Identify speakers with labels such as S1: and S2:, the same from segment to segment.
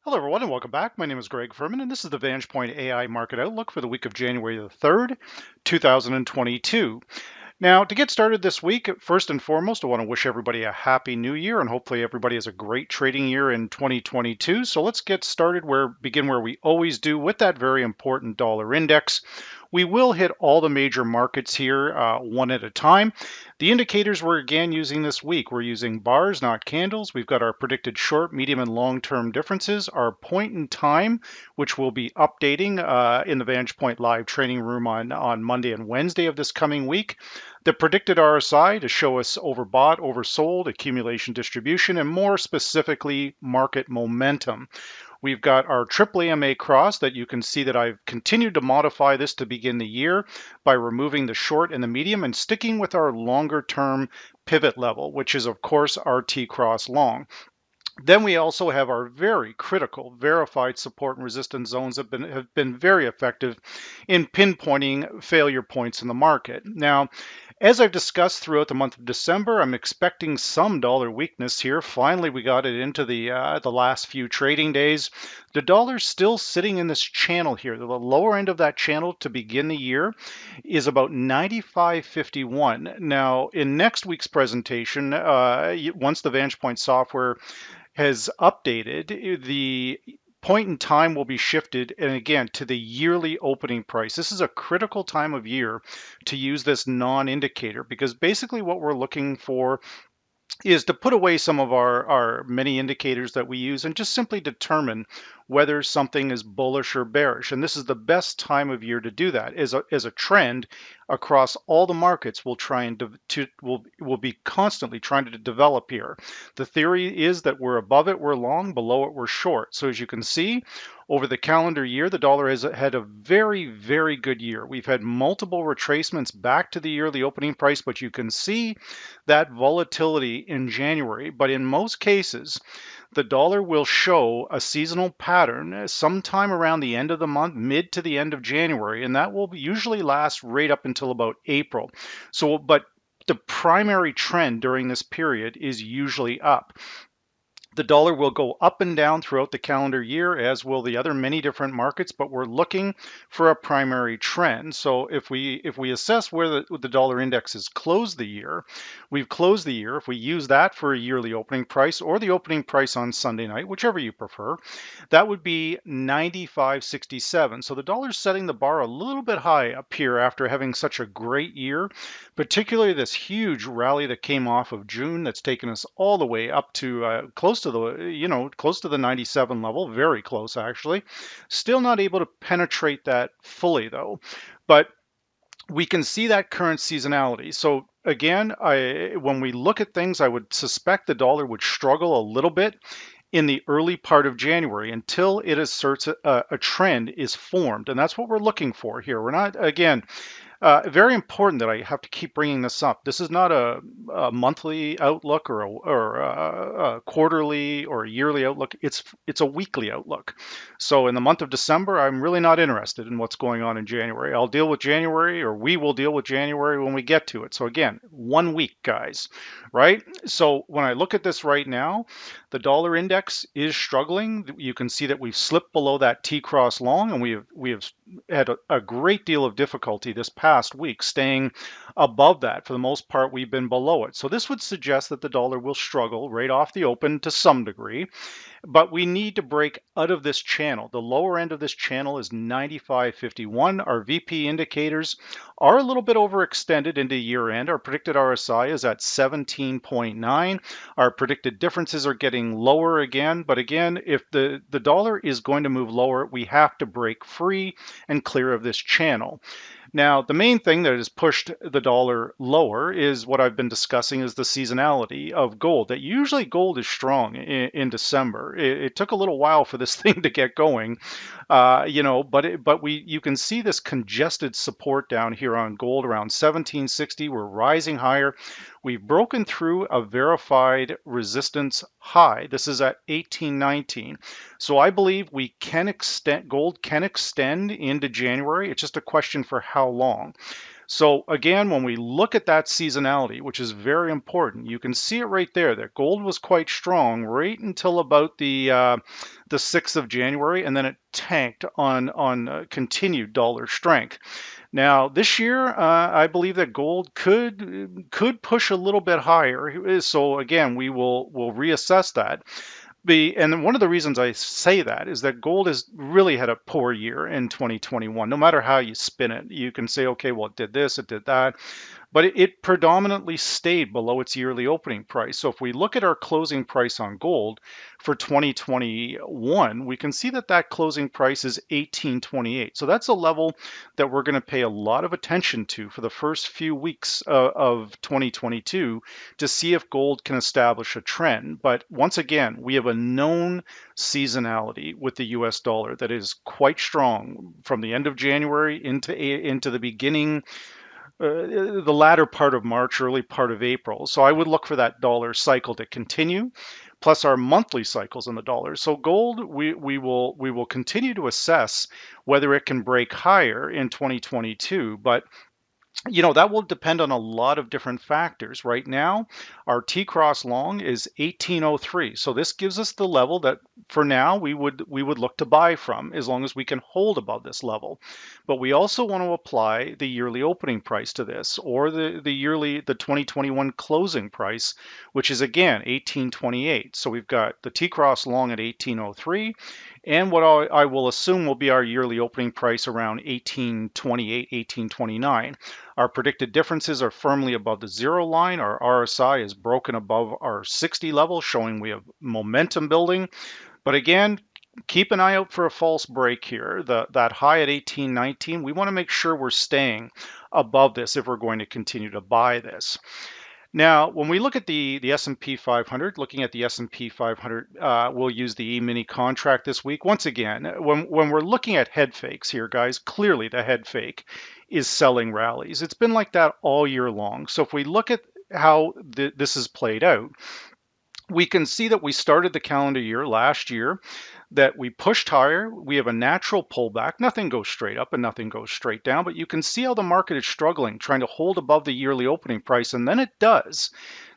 S1: Hello, everyone, and welcome back. My name is Greg Furman, and this is the VantagePoint AI Market Outlook for the week of January the 3rd, 2022. Now, to get started this week, first and foremost, I want to wish everybody a happy new year, and hopefully everybody has a great trading year in 2022. So let's get started begin where we always do with that very important dollar index. We will hit all the major markets here one at a time. The indicators we're again using this week, we're using bars, not candles. We've got our predicted short, medium, and long-term differences, our point in time, which we'll be updating in the VantagePoint live training room on Monday and Wednesday of this coming week. The predicted RSI to show us overbought, oversold, accumulation distribution, and more specifically, market momentum. We've got our triple AMA cross that you can see that I've continued to modify this to begin the year by removing the short and the medium and sticking with our longer term pivot level, which is of course our T cross long. Then we also have our very critical verified support and resistance zones that have been very effective in pinpointing failure points in the market. Now, as I've discussed throughout the month of December, I'm expecting some dollar weakness here. Finally, we got it into the last few trading days. The dollar's still sitting in this channel here. The lower end of that channel to begin the year is about 95.51. Now, in next week's presentation, once the VantagePoint software has updated, the point in time will be shifted, and again, to the yearly opening price. This is a critical time of year to use this non-indicator because basically what we're looking for is to put away some of our many indicators that we use and just simply determine whether something is bullish or bearish. And this is the best time of year to do that. As a trend across all the markets, we'll be constantly trying to develop here. The theory is that we're above it, we're long, below it, we're short. So as you can see, over the calendar year, the dollar has had a very, very good year. We've had multiple retracements back to the yearly opening price, but you can see that volatility in January. But in most cases, the dollar will show a seasonal pattern sometime around the end of the month, mid to the end of January, and that will usually last right up until about April. But the primary trend during this period is usually up. The dollar will go up and down throughout the calendar year, as will the other many different markets, but we're looking for a primary trend. So if we assess where the dollar index has closed the year, we've closed the year. If we use that for a yearly opening price or the opening price on Sunday night, whichever you prefer, that would be 95.67. So the dollar's setting the bar a little bit high up here after having such a great year, particularly this huge rally that came off of June that's taken us all the way up to close to the 97 level, very close actually. Still not able to penetrate that fully though, but we can see that current seasonality. So again, when we look at things, I would suspect the dollar would struggle a little bit in the early part of January until it asserts a trend is formed. And that's what we're looking for here. We're not, again, very important that I have to keep bringing this up. This is not a monthly outlook or a quarterly or a yearly outlook. It's a weekly outlook. So in the month of December, I'm really not interested in what's going on in January. I'll deal with January, or we will deal with January when we get to it. So again, 1 week, guys, right? So when I look at this right now, the dollar index is struggling. You can see that we've slipped below that T-cross long, and we have had a great deal of difficulty this past week staying above that. For the most part, we've been below it. So this would suggest that the dollar will struggle right off the open to some degree, but we need to break out of this channel. The lower end of this channel is 95.51. Our VP indicators are a little bit overextended into year end. Our predicted RSI is at 17.9. Our predicted differences are getting lower again. But again, if the dollar is going to move lower, we have to break free and clear of this channel. Now, the main thing that has pushed the dollar lower is what I've been discussing is the seasonality of gold. That usually gold is strong in December. It took a little while for this thing to get going, but you can see this congested support down here on gold around 1760. We're rising higher. We've broken through a verified resistance high. This is at 1819. So I believe gold can extend into January. It's just a question for how long. So again, when we look at that seasonality, which is very important, you can see it right there that gold was quite strong right until about the 6th of January, and then it tanked on continued dollar strength. Now, this year, I believe that gold could push a little bit higher. So again, we'll reassess that. And one of the reasons I say that is that gold has really had a poor year in 2021. No matter how you spin it, you can say, okay, well, it did this, it did that, but it predominantly stayed below its yearly opening price. So if we look at our closing price on gold for 2021, we can see that that closing price is 1828. So that's a level that we're going to pay a lot of attention to for the first few weeks of 2022 to see if gold can establish a trend. But once again, we have a known seasonality with the US dollar that is quite strong from the end of January into the beginning, the latter part of March, early part of April. So I would look for that dollar cycle to continue, plus our monthly cycles in the dollar. So gold, we will continue to assess whether it can break higher in 2022, but that will depend on a lot of different factors. Right now, our T-cross long is 1803. So this gives us the level that for now we would look to buy from as long as we can hold above this level. But we also want to apply the yearly opening price to this, or the 2021 closing price, which is again 1828. So we've got the T-cross long at 1803, and what I will assume will be our yearly opening price around 1828, 1829. Our predicted differences are firmly above the zero line. Our RSI is broken above our 60 level, showing we have momentum building. But again, keep an eye out for a false break here. That high at 1819, we want to make sure we're staying above this if we're going to continue to buy this. Now, when we look at the S&P 500, looking at the S&P 500, we'll use the E-mini contract this week. Once again, when we're looking at head fakes here, guys, clearly the head fake is selling rallies. It's been like that all year long. So if we look at how this is played out, we can see that we started the calendar year last year, that we pushed higher. We have a natural pullback. Nothing goes straight up and nothing goes straight down, but you can see how the market is struggling, trying to hold above the yearly opening price, and then it does.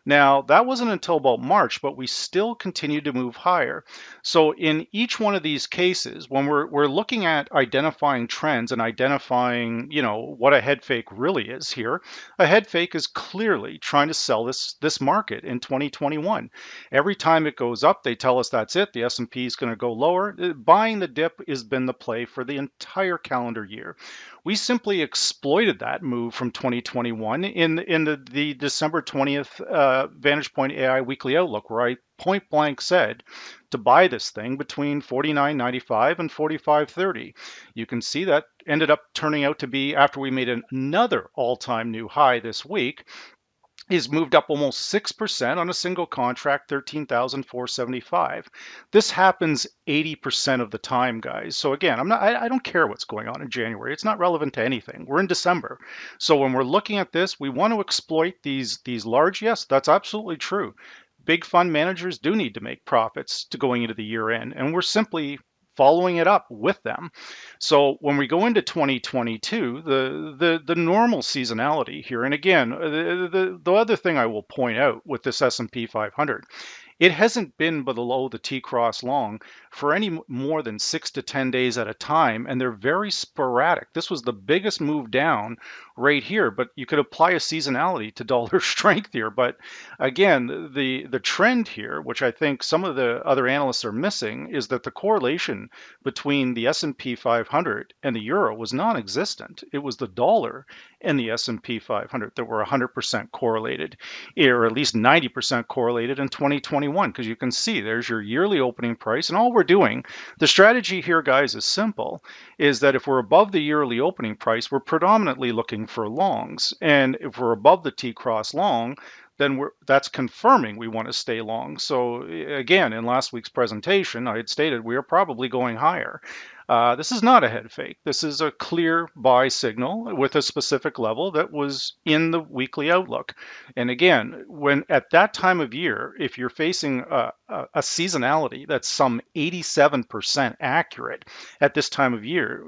S1: Now, that wasn't until about March, but we still continued to move higher. So in each one of these cases, when we're looking at identifying trends and identifying, what a head fake really is here, a head fake is clearly trying to sell this market in 2021. Every time it goes up, they tell us that's it. The S&P is going to go lower. Buying the dip has been the play for the entire calendar year. We simply exploited that move from 2021 in the December 20th VantagePoint AI Weekly Outlook, where I point blank said to buy this thing between 49.95 and 45.30. You can see that ended up turning out to be, after we made another all-time new high this week, he's moved up almost 6% on a single contract, 13,475. This happens 80% of the time, guys. So again, I don't care what's going on in January. It's not relevant to anything. We're in December. So when we're looking at this, we want to exploit these large, yes, that's absolutely true. Big fund managers do need to make profits to going into the year end, and we're simply following it up with them. So when we go into 2022, the normal seasonality here, and again, the other thing I will point out with this S&P 500, it hasn't been below the T-cross long for any more than 6 to 10 days at a time, and they're very sporadic. This was the biggest move down right here, but you could apply a seasonality to dollar strength here. But again, the trend here, which I think some of the other analysts are missing, is that the correlation between the S&P 500 and the euro was non-existent. It was the dollar and the S&P 500 that were 100% correlated, or at least 90% correlated in 2021, because you can see there's your yearly opening price. And all we're doing, the strategy here, guys, is simple, is that if we're above the yearly opening price, we're predominantly looking for longs. And if we're above the T-cross long, then that's confirming we want to stay long. So again, in last week's presentation, I had stated we are probably going higher. This is not a head fake. This is a clear buy signal with a specific level that was in the weekly outlook. And again, when at that time of year, if you're facing a seasonality that's some 87% accurate at this time of year,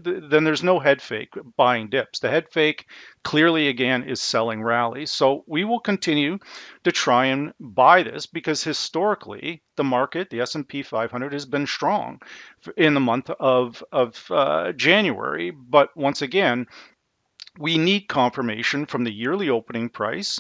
S1: then there's no head fake buying dips. The head fake clearly, again, is selling rallies. So we will continue to try and buy this because historically, the market, the S&P 500, has been strong in the month of January. But once again, we need confirmation from the yearly opening price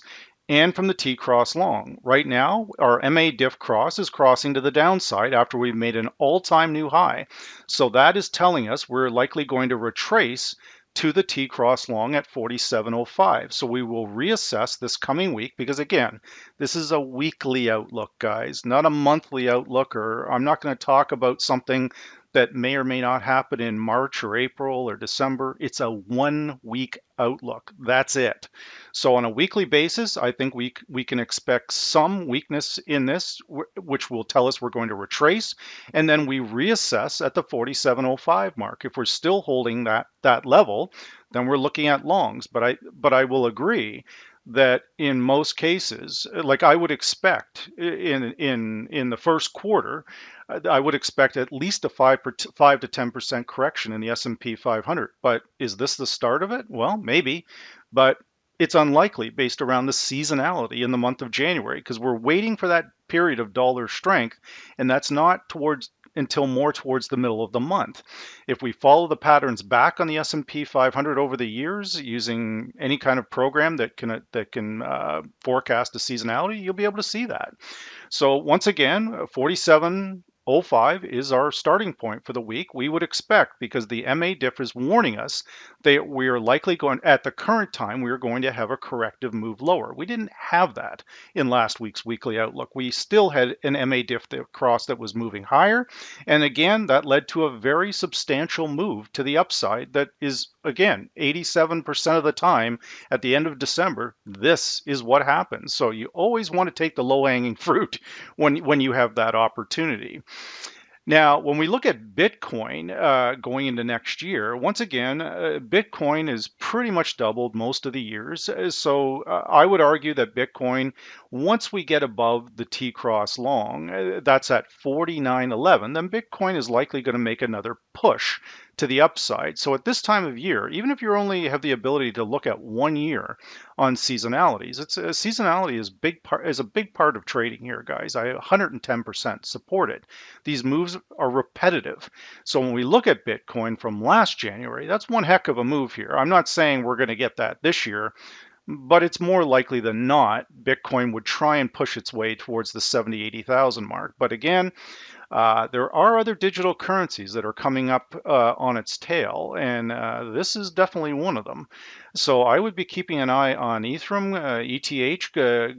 S1: and from the T-cross long. Right now, our MA diff cross is crossing to the downside after we've made an all-time new high. So that is telling us we're likely going to retrace to the T-cross long at 47.05. So we will reassess this coming week because again, this is a weekly outlook, guys, not a monthly outlook, or I'm not going to talk about something that may or may not happen in March or April or December. It's a 1 week outlook. That's it. So on a weekly basis, I think we can expect some weakness in this, which will tell us we're going to retrace, and then we reassess at the 47.05 mark. If we're still holding that level, then we're looking at longs. But I will agree that in most cases, like I would expect in the first quarter, I would expect at least a 5 to 10% correction in the S&P 500. But is this the start of it? Well, maybe, but it's unlikely based around the seasonality in the month of January because we're waiting for that period of dollar strength, and that's not towards until more towards the middle of the month. If we follow the patterns back on the S&P 500 over the years using any kind of program that can forecast a seasonality, you'll be able to see that. So once again, 47.05 is our starting point for the week. We would expect, because the MA diff is warning us that we are likely going, at the current time, we are going to have a corrective move lower. We didn't have that in last week's weekly outlook. We still had an MA diff cross that was moving higher. And again, that led to a very substantial move to the upside that is, again, 87% of the time at the end of December, this is what happens. So you always want to take the low-hanging fruit when you have that opportunity. Now, when we look at Bitcoin going into next year, once again, Bitcoin is pretty much doubled most of the years. So I would argue that Bitcoin, once we get above the T-cross long, that's at 49.11, then Bitcoin is likely going to make another push to the upside. So at this time of year, even if you only have the ability to look at 1 year on seasonalities, seasonality is a big part of trading here, guys. I 110% support it. These moves are repetitive. So when we look at Bitcoin from last January, that's one heck of a move here. I'm not saying we're going to get that this year, but it's more likely than not Bitcoin would try and push its way towards the 70, 80,000 mark. But again, there are other digital currencies that are coming up on its tail, and this is definitely one of them. So I would be keeping an eye on Ethereum,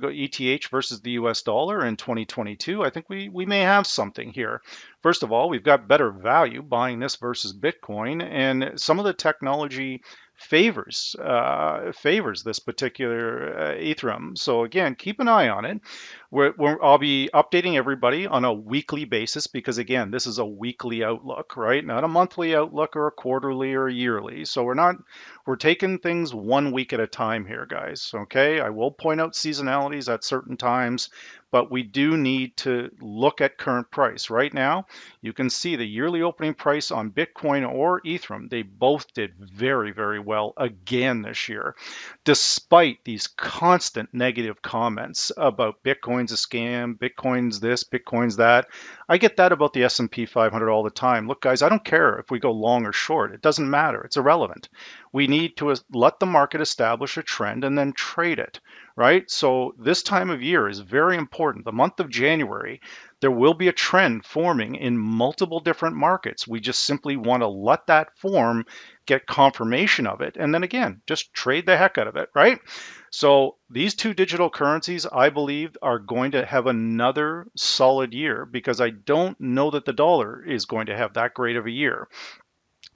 S1: ETH versus the US dollar in 2022. I think we may have something here. First of all, we've got better value buying this versus Bitcoin, and some of the technology favors this particular Ethereum. So again, keep an eye on it. I'll be updating everybody on a weekly basis because again, this is a weekly outlook, right? Not a monthly outlook or a quarterly or a yearly. So we're taking things 1 week at a time here, guys. Okay, I will point out seasonalities at certain times, but we do need to look at current price. Right now, you can see the yearly opening price on Bitcoin or Ethereum. They both did very, very well again this year, despite these constant negative comments about Bitcoin's a scam, Bitcoin's this, Bitcoin's that. I get that about the S&P 500 all the time. Look, guys, I don't care if we go long or short. It doesn't matter. It's irrelevant. We need to let the market establish a trend and then trade it, right? So this time of year is very important. The month of January, there will be a trend forming in multiple different markets. We just simply want to let that form, get confirmation of it, and then again, just trade the heck out of it, right? So these two digital currencies, I believe, are going to have another solid year because I don't know that the dollar is going to have that great of a year.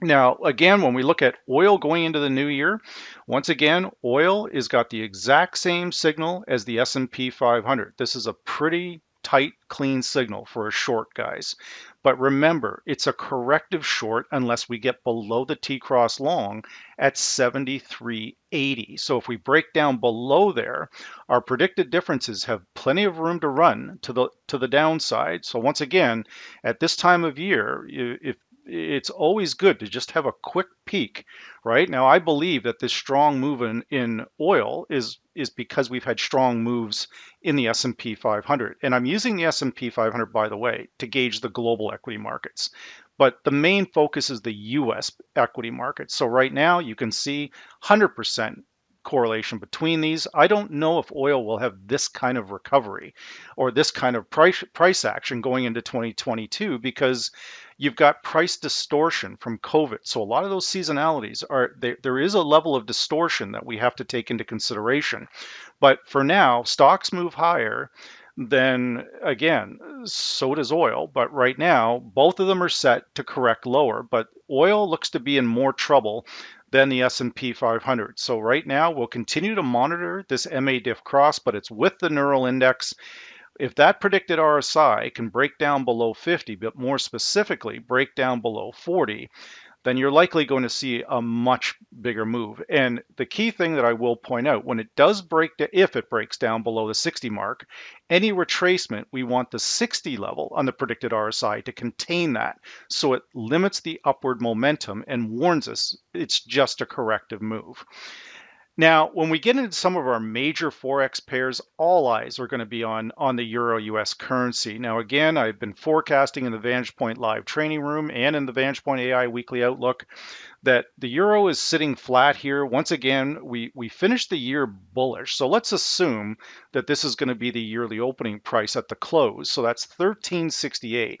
S1: Now, again, when we look at oil going into the new year, once again, oil has got the exact same signal as the S&P 500. This is a pretty tight, clean signal for a short, guys. But remember, it's a corrective short unless we get below the T-cross long at 73.80. So if we break down below there, our predicted differences have plenty of room to run to the downside. So once again, at this time of year, if it's always good to just have a quick peek, right? Now, I believe that this strong move in oil is because we've had strong moves in the S&P 500. And I'm using the S&P 500, by the way, to gauge the global equity markets. But the main focus is the US equity market. So right now you can see 100% correlation between these. I don't know if oil will have this kind of recovery or this kind of price action going into 2022 because you've got price distortion from COVID. So a lot of those seasonalities there is a level of distortion that we have to take into consideration. But for now, stocks move higher, then again, so does oil. But right now, both of them are set to correct lower. But oil looks to be in more trouble than the S&P 500. So right now, we'll continue to monitor this MA diff cross, but it's with the neural index. If that predicted RSI can break down below 50, but more specifically break down below 40, then you're likely going to see a much bigger move. And the key thing that I will point out, when it does break, if it breaks down below the 60 mark, any retracement, we want the 60 level on the predicted RSI to contain that. So it limits the upward momentum and warns us it's just a corrective move. Now, when we get into some of our major Forex pairs, all eyes are going to be on the Euro US currency. Now, again, I've been forecasting in the VantagePoint live training room and in the VantagePoint AI weekly outlook that the euro is sitting flat here. Once again, we finished the year bullish. So let's assume that this is going to be the yearly opening price at the close. So that's 1368.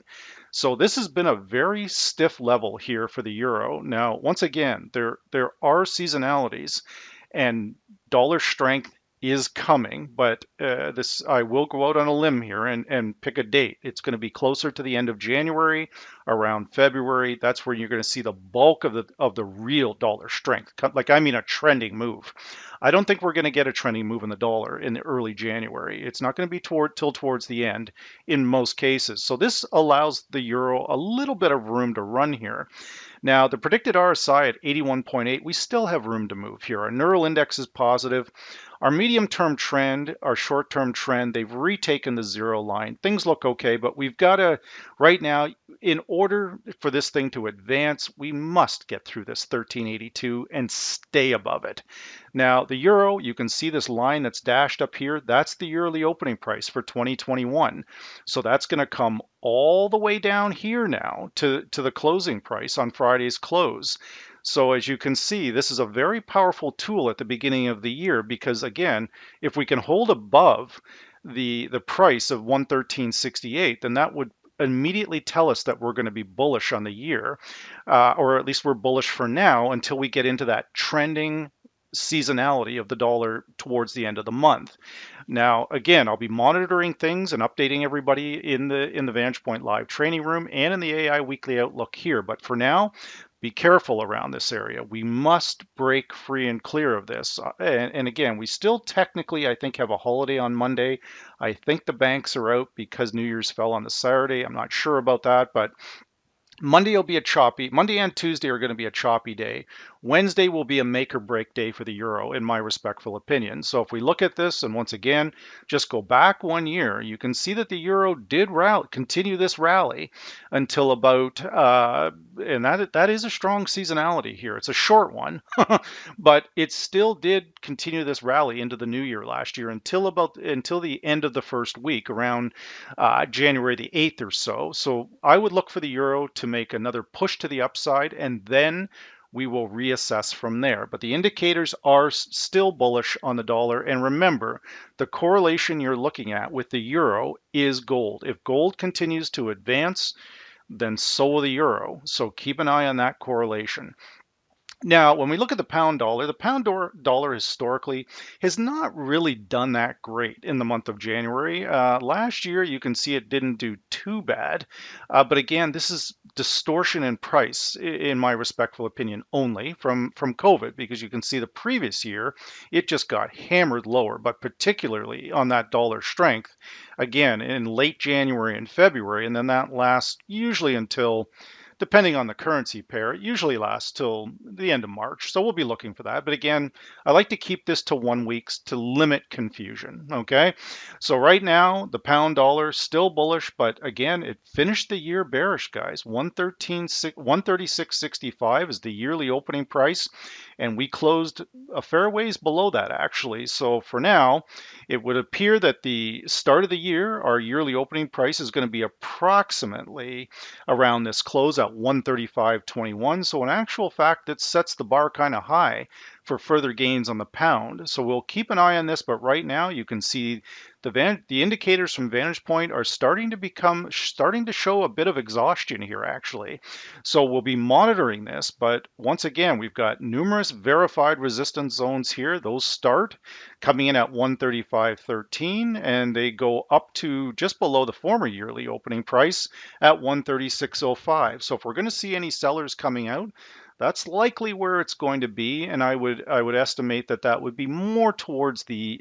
S1: So this has been a very stiff level here for the euro. Now, once again, there are seasonalities and dollar strength is coming, but this I will go out on a limb here and pick a date. It's going to be closer to the end of January, around February. That's where you're going to see the bulk of the real dollar strength. Like I mean a trending move. I don't think we're going to get a trending move in the dollar in the early January. It's not going to be till towards the end in most cases. So this allows the euro a little bit of room to run here. Now, the predicted RSI at 81.8, we still have room to move here. Our neural index is positive. Our medium-term trend, our short-term trend, they've retaken the zero line. Things look okay, but we've got to, right now, in order for this thing to advance, we must get through this 1382 and stay above it. Now, the euro, you can see this line that's dashed up here. That's the yearly opening price for 2021. So that's going to come all the way down here now to the closing price on Friday's close. So as you can see, this is a very powerful tool at the beginning of the year because again, if we can hold above the price of 113.68, then that would immediately tell us that we're going to be bullish on the year, or at least we're bullish for now until we get into that trending seasonality of the dollar towards the end of the month. Now, again, I'll be monitoring things and updating everybody in the VantagePoint live training room and in the AI weekly outlook here. But for now, be careful around this area. We must break free and clear of this. And again, we still technically, I think, have a holiday on Monday. I think the banks are out because New Year's fell on the Saturday. I'm not sure about that, but Monday and Tuesday are going to be a choppy day. Wednesday will be a make or break day for the euro, in my respectful opinion. So if we look at this, and once again, just go back 1 year, you can see that the euro did continue this rally until about, and that is a strong seasonality here. It's a short one, but it still did continue this rally into the new year last year until the end of the first week, around January the 8th or so. So I would look for the euro to make another push to the upside, and then we will reassess from there. But the indicators are still bullish on the dollar. And remember, the correlation you're looking at with the euro is gold. If gold continues to advance, then so will the euro. So keep an eye on that correlation. Now, when we look at the pound dollar historically has not really done that great in the month of January. Last year, you can see it didn't do too bad. But again, this is distortion in price, in my respectful opinion, only from COVID, because you can see the previous year, it just got hammered lower, but particularly on that dollar strength, again, in late January and February. And then that lasts usually until, depending on the currency pair, it usually lasts till the end of March. So we'll be looking for that. But again, I like to keep this to 1 week to limit confusion. Okay. So right now, the pound dollar still bullish, but again, it finished the year bearish, guys. 136.65 is the yearly opening price, and we closed a fair ways below that actually. So for now, it would appear that the start of the year, our yearly opening price is going to be approximately around this close at 135.21. So in actual fact, it sets the bar kind of high for further gains on the pound. So we'll keep an eye on this, but right now you can see the indicators from VantagePoint are starting to show a bit of exhaustion here actually. So we'll be monitoring this, but once again, we've got numerous verified resistance zones here. Those start coming in at 135.13 and they go up to just below the former yearly opening price at 136.05. So if we're going to see any sellers coming out, that's likely where it's going to be, and I would estimate that that would be more towards the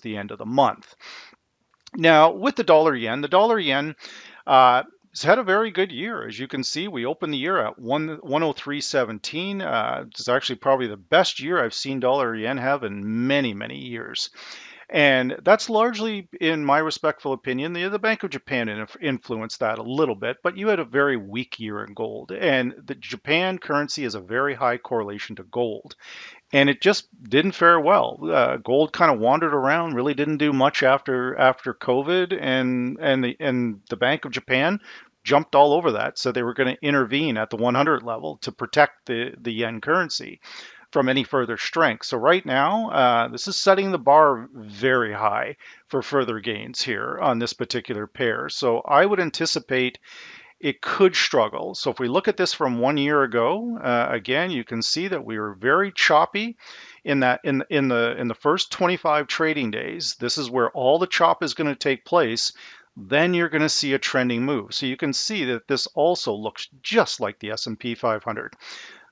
S1: end of the month. Now, with the dollar yen has had a very good year. As you can see, we opened the year at 103.17. It's actually probably the best year I've seen dollar yen have in many, many years. And that's largely, in my respectful opinion, the Bank of Japan influenced that a little bit, but you had a very weak year in gold. And the Japan currency has a very high correlation to gold. And it just didn't fare well. Gold kind of wandered around, really didn't do much after COVID, and the Bank of Japan jumped all over that, so they were going to intervene at the 100 level to protect the yen currency from any further strength. So right now, this is setting the bar very high for further gains here on this particular pair. So I would anticipate it could struggle. So if we look at this from 1 year ago, again, you can see that we were very choppy in the first 25 trading days. This is where all the chop is going to take place. Then you're going to see a trending move. So you can see that this also looks just like the S&P 500.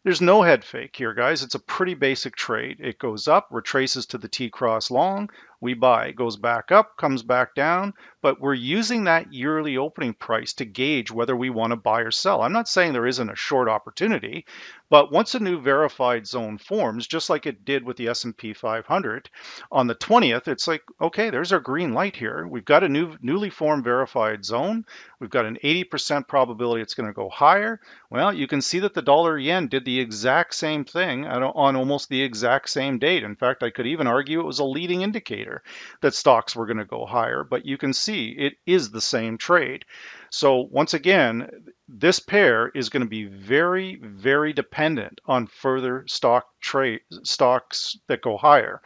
S1: There's no head fake here, guys. It's a pretty basic trade. It goes up, retraces to the T-cross long, we buy. It goes back up, comes back down, but we're using that yearly opening price to gauge whether we want to buy or sell. I'm not saying there isn't a short opportunity, but once a new verified zone forms, just like it did with the S&P 500, on the 20th, it's like, okay, there's our green light here. We've got a newly formed verified zone. We've got an 80% probability it's going to go higher. Well, you can see that the dollar yen did the exact same thing on almost the exact same date. In fact, I could even argue it was a leading indicator that stocks were going to go higher, but you can see it is the same trade. So once again, this pair is going to be very, very dependent on further stocks that go higher.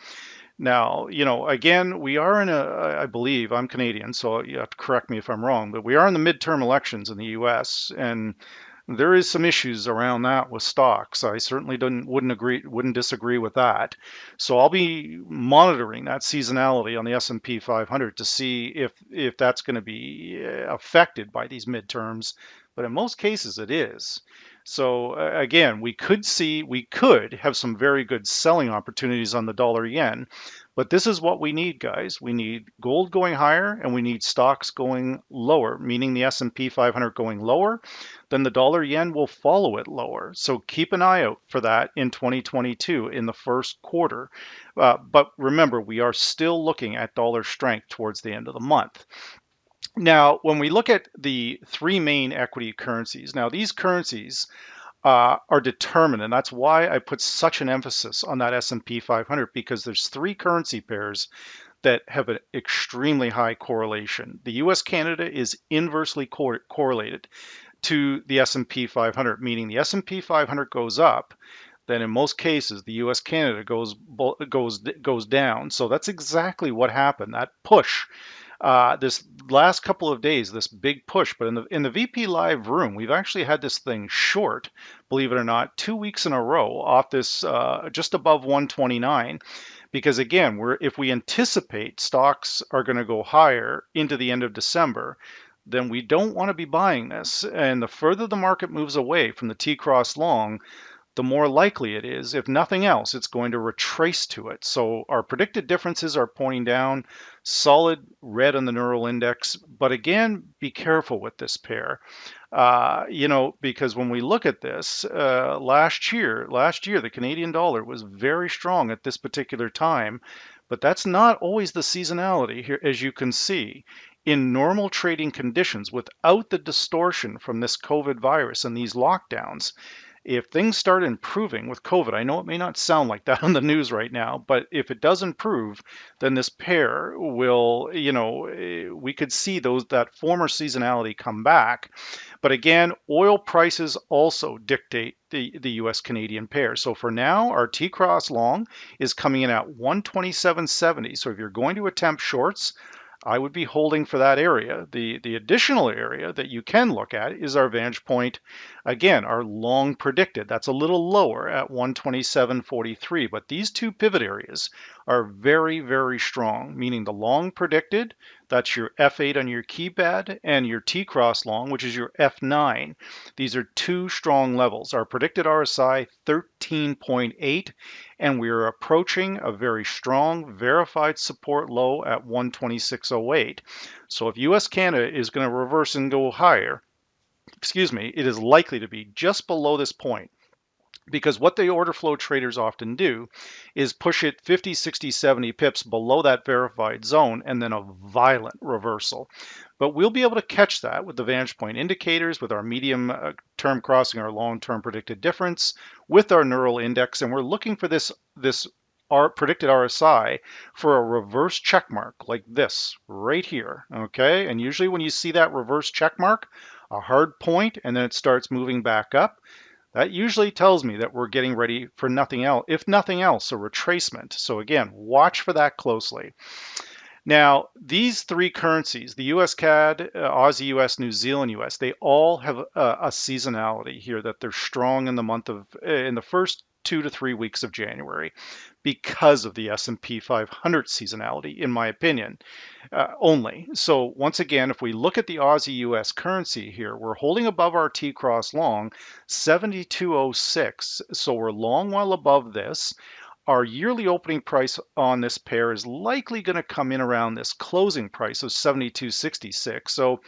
S1: Now, again, we are I believe, I'm Canadian, so you have to correct me if I'm wrong, but we are in the midterm elections in the US, and there is some issues around that with stocks. I certainly wouldn't disagree with that. So I'll be monitoring that seasonality on the S&P 500 to see if that's going to be affected by these midterms. But in most cases, it is. So again, we could have some very good selling opportunities on the dollar yen, but this is what we need, guys. We need gold going higher and we need stocks going lower, meaning the S&P 500 going lower, then the dollar yen will follow it lower. So keep an eye out for that in 2022 in the first quarter. But remember, we are still looking at dollar strength towards the end of the month. Now, when we look at the three main equity currencies, now these currencies are determined, and that's why I put such an emphasis on that S&P 500, because there's three currency pairs that have an extremely high correlation. The US Canada is inversely correlated to the S&P 500, meaning the S&P 500 goes up, then in most cases the US Canada goes down. So that's exactly what happened. That push This last couple of days, this big push, but in the VP Live room, we've actually had this thing short, believe it or not, 2 weeks in a row off this just above 129. Because again, if we anticipate stocks are going to go higher into the end of December, then we don't want to be buying this. And the further the market moves away from the T cross long, the more likely it is, if nothing else, it's going to retrace to it. So our predicted differences are pointing down, solid red on the neural index. But again, be careful with this pair. Because when we look at this, last year, the Canadian dollar was very strong at this particular time, but that's not always the seasonality here, as you can see. In normal trading conditions, without the distortion from this COVID virus and these lockdowns, if things start improving with COVID, I know it may not sound like that on the news right now, but if it does improve, then this pair will, we could see that former seasonality come back. But again, oil prices also dictate the US Canadian pair. So for now, our T cross long is coming in at 127.70. So if you're going to attempt shorts, I would be holding for that area. The additional area that you can look at is our Vantage Point. Again, our long predicted. That's a little lower at 127.43. But these two pivot areas are very, very strong, meaning the long predicted, that's your F8 on your keypad, and your T cross long, which is your F9. These are two strong levels. Our predicted RSI 13.8, and we are approaching a very strong verified support low at 126.08. So if US Canada is going to reverse and go higher, it is likely to be just below this point. Because what the order flow traders often do is push it 50, 60, 70 pips below that verified zone and then a violent reversal. But we'll be able to catch that with the Vantage Point indicators, with our medium term crossing, our long term predicted difference, with our neural index. And we're looking for this our predicted RSI for a reverse check mark like this right here. Okay. And usually when you see that reverse check mark, a hard point, and then it starts moving back up, that usually tells me that we're getting ready for nothing else, if nothing else, a retracement. So again, watch for that closely. Now, these three currencies, the US CAD, Aussie US, New Zealand US, they all have a seasonality here, that they're strong in the first 2 to 3 weeks of January because of the S&P 500 seasonality, in my opinion, only. So once again, if we look at the Aussie US currency here, we're holding above our T cross long 72.06. So we're long well above this. Our yearly opening price on this pair is likely going to come in around this closing price of 72.66. So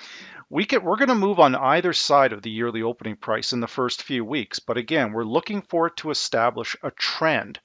S1: we're going to move on either side of the yearly opening price in the first few weeks. But again, we're looking for it to establish a trend.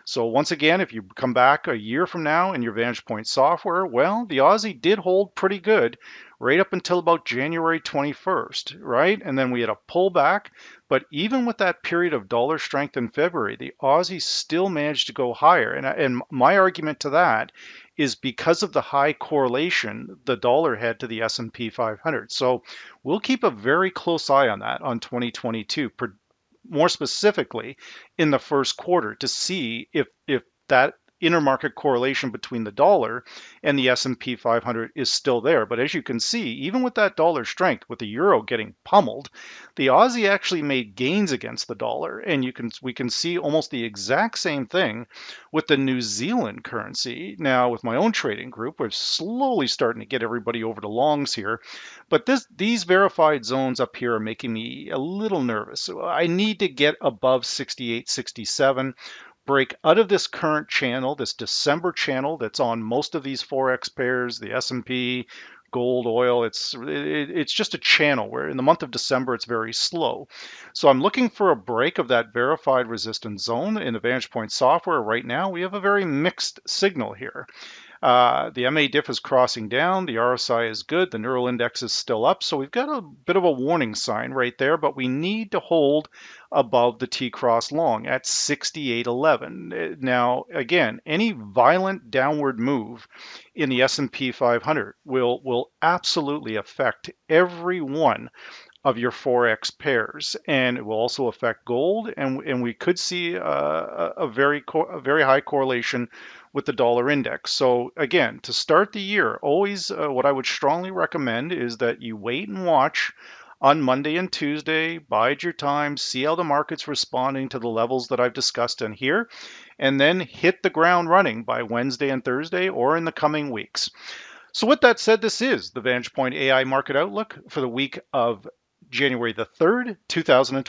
S1: So once again, if you come back a year from now in your VantagePoint software, well, the Aussie did hold pretty good right up until about January 21st, right? And then we had a pullback. But even with that period of dollar strength in February, the Aussie still managed to go higher. And my argument to that is because of the high correlation the dollar had to the S&P 500. So we'll keep a very close eye on that on 2022, more specifically in the first quarter, to see if that intermarket correlation between the dollar and the S&P 500 is still there. But as you can see, even with that dollar strength, with the euro getting pummeled, the Aussie actually made gains against the dollar, and we can see almost the exact same thing with the New Zealand currency. Now, with my own trading group, we're slowly starting to get everybody over to longs here, but these verified zones up here are making me a little nervous. So I need to get above 68, 67, break out of this current channel, this December channel that's on most of these Forex pairs, the S&P, gold, oil. It's just a channel where in the month of December it's very slow. So I'm looking for a break of that verified resistance zone in the VantagePoint software. Right now we have a very mixed signal here. The MA diff is crossing down, the RSI is good, the neural index is still up, so we've got a bit of a warning sign right there, but we need to hold above the T cross long at 68.11. Now, again, any violent downward move in the S&P 500 will absolutely affect every one of your Forex pairs, and it will also affect gold, and we could see a very high correlation with the dollar index. So again, to start the year, always what I would strongly recommend is that you wait and watch on Monday and Tuesday, bide your time, see how the market's responding to the levels that I've discussed in here, and then hit the ground running by Wednesday and Thursday or in the coming weeks. So with that said, this is the VantagePoint AI Market Outlook for the week of January the 3rd, 2020.